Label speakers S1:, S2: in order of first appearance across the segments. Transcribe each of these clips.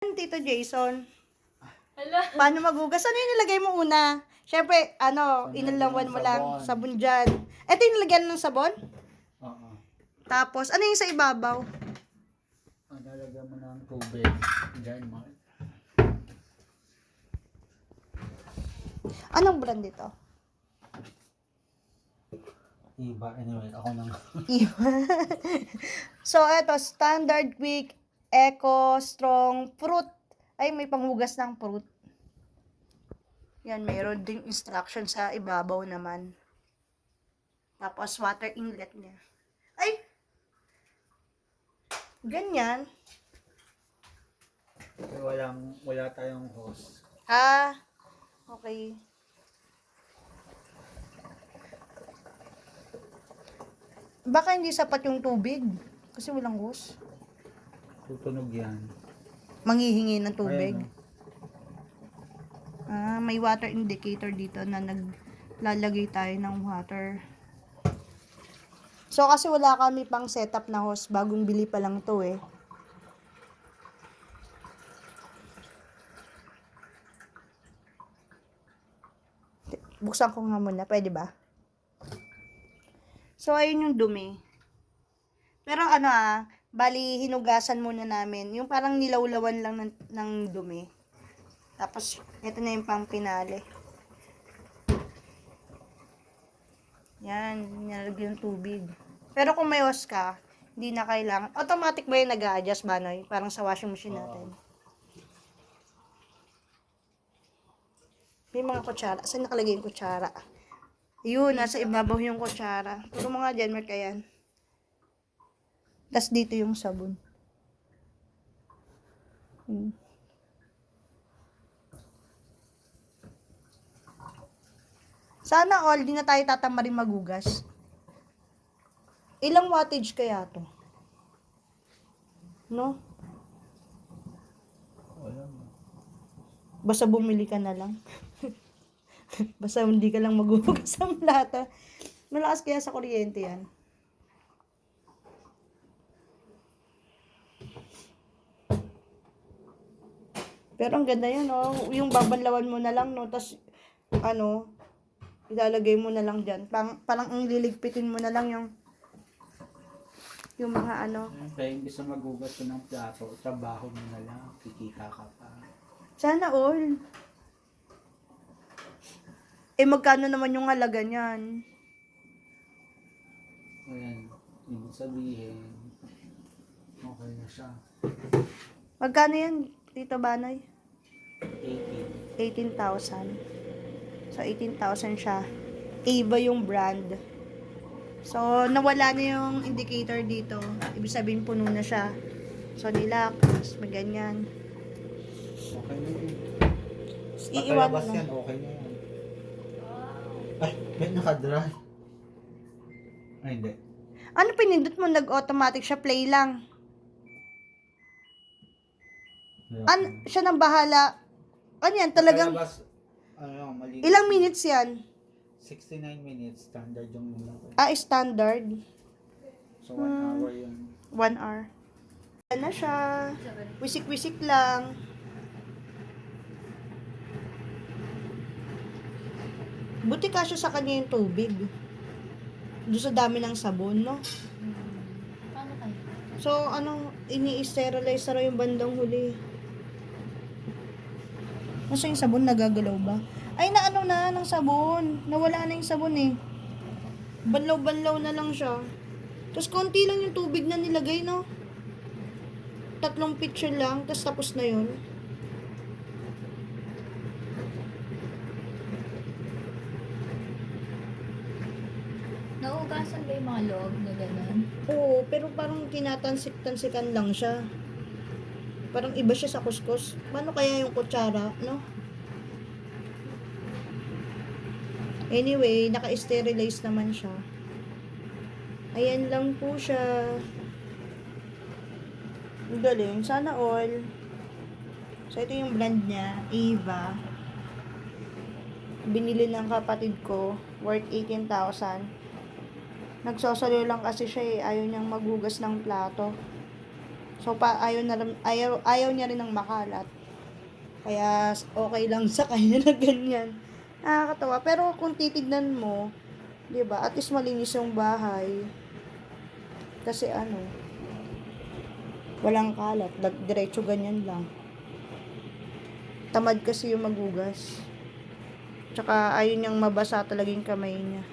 S1: Tito Jason,
S2: Hala.
S1: paano magugas? Ano yung nilagay mo una? Siyempre, inalawan mo lang, sabon dyan. Ito yung nilagyan ng sabon?
S3: Oo.
S1: Tapos, ano yung sa ibabaw?
S3: Nalagyan mo ng tubig. Diyan, Mark.
S1: Anong brand ito?
S3: Iba. Anyway, ako nang...
S1: So, ito, Standard Quick, Eco, Strong, Fruit. Ay, may panghugas ng fruit. Yan, mayroon ding instruction sa ibabaw naman. Tapos, water inlet niya. Ay! Ganyan.
S3: Wala tayong hose.
S1: Ah, okay. Baka hindi sapat yung tubig. Kasi walang hose.
S3: Tutunog yan.
S1: Manghihingi ng tubig.
S3: Ayan,
S1: May water indicator dito na naglalagay tayo ng water. So, kasi wala kami pang setup na hose. Bagong bili pa lang to eh. Buksan ko nga muna. Pwede ba? So, ayun yung dumi. Pero bali hinugasan muna namin. Yung parang nilawlawan lang ng dumi. Tapos, ito na yung pang pinali. Yan, nilagyan ng tubig. Pero kung may hose ka, hindi na kailangan. Automatic ba yung nag-a-adjust, Banoy? Parang sa washing machine natin. May mga kutsara. Saan nakalagay yung kutsara? Yun, nasa ibabaw yung kutsara. Puro mga dyan, Mark, ayan. Tapos dito yung sabon. Sana all, di na tayo tatamarin magugas. Ilang wattage kaya to? No?
S3: Wala mo.
S1: Basta bumili ka na lang. Basta hindi ka lang maghuhugas ang plata. Malakas kaya sa kuryente yan. Pero ang ganda yan, oh. Yung babanlawan mo na lang, no? Tapos, ilalagay mo na lang dyan. Parang ang liligpitin mo na lang yung mga
S3: Kaya imbis na magugas ko ng plato, trabaho mo na lang, kikita ka pa.
S1: Sana all. Magkano naman yung halaga niyan?
S3: Ayan, ibig sabihin, okay na siya.
S1: Magkano yan, Tito Banoy?
S3: 18.
S1: 18,000. So, 18,000 siya. Ava yung brand. So, nawala na yung indicator dito. Ibig sabihin, puno na siya. So, nilak. Tapos, may ganyan.
S3: Okay na yun.
S1: Iiwan
S3: Pagkalabas
S1: lang.
S3: yan, okay na yan. Ay, may nakadry. Ay, hindi.
S1: Ano pinindot mo? Nag-automatic siya. Play lang. Siya nang bahala. Ano yan? Talagang,
S3: Pagkalabas, mali.
S1: ilang minutes yan?
S3: 69 minutes, standard yung nilaki.
S1: Standard.
S3: So, 1 hour yun.
S1: 1 hour. Ano na siya. Wisik-wisik lang. Buti kasya sa kanya yung tubig. Doon sa dami ng sabon, no?
S2: Paano kayo?
S1: So, ini-sterilize na raw yung bandang huli. Nasa yung sabon, nagagalaw ba? Ay, na ng sabon. Nawala na yung sabon eh. Banlaw-banlaw na lang siya. Tapos, konti lang yung tubig na nilagay, no? 3 picture lang, tapos na yun.
S2: Nauugasan ba yung mga loob na gano'n?
S1: Oo, pero parang tinatansik-tansikan lang siya. Parang iba siya sa kuskus. Paano kaya yung kutsara, no? Anyway, naka-sterilize naman siya. Ayan lang po siya. Ang galing. Sana all. So, ito yung brand niya. Ava. Binili ng kapatid ko. Worth 18,000. Nagsosalo lang kasi siya eh. Ayaw niyang maghugas ng plato. So, ayaw niya rin ng makalat. Kaya, okay lang sa kanya na ganyan. Nakakatawa. Pero, kung titignan mo, di ba, at least malinis yung bahay. Kasi, walang kalat. Diretso ganyan lang. Tamad kasi yung magugas. Tsaka, ayaw niyang mabasa talaga yung kamay niya.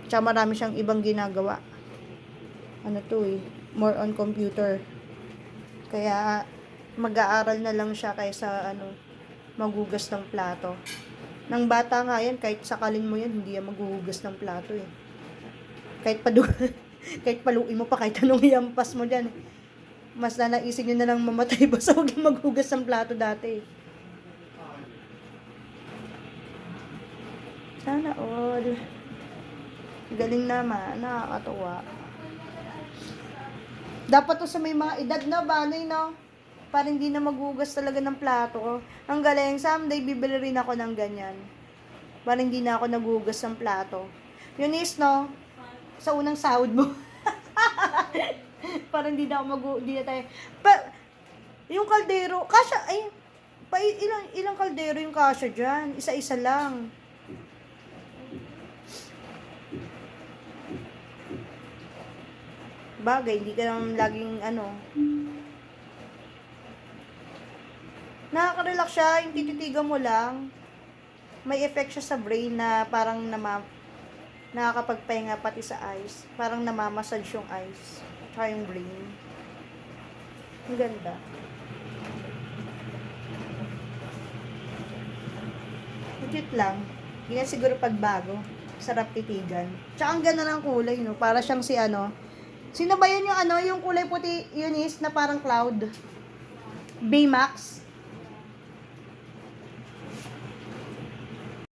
S1: Tsaka, marami siyang ibang ginagawa. More on computer. Kaya, mag-aaral na lang siya kaysa, magugas ng plato. Nang bata nga yan, kahit sakalin mo yan, hindi yan maghuhugas ng plato eh. Kahit kahit paluin mo pa, kahit anong iampas mo dyan. Mas nanaisin nyo na lang mamatay basta huwag yung maghugas ng plato dati. Sana all. Galing naman, nakakatuwa. Dapat to sa may mga edad na banay, no? Para hindi na maghugas talaga ng plato. Ang galing, someday bibili rin ako ng ganyan. Para hindi na ako naghugas ng plato. Yun is, no? Sa unang sahod mo. Para hindi na ako hindi na tayo. Yung kaldero, kasya, ilang kaldero yung kasya dyan? Isa-isa lang. Bagay, hindi ka naman laging nakaka-relax siya, yung tititigan mo lang. May effect siya sa brain na parang nakakapagpahinga pati sa eyes. Parang namamassage yung eyes. Tsaka yung brain. Ang ganda. Cute lang. Hindi na siguro pagbago. Sarap titigan. Tsaka ang ganda ng kulay, no? Para siyang si Sino ba yun yung yung kulay puti, yun is, na parang cloud? Baymax?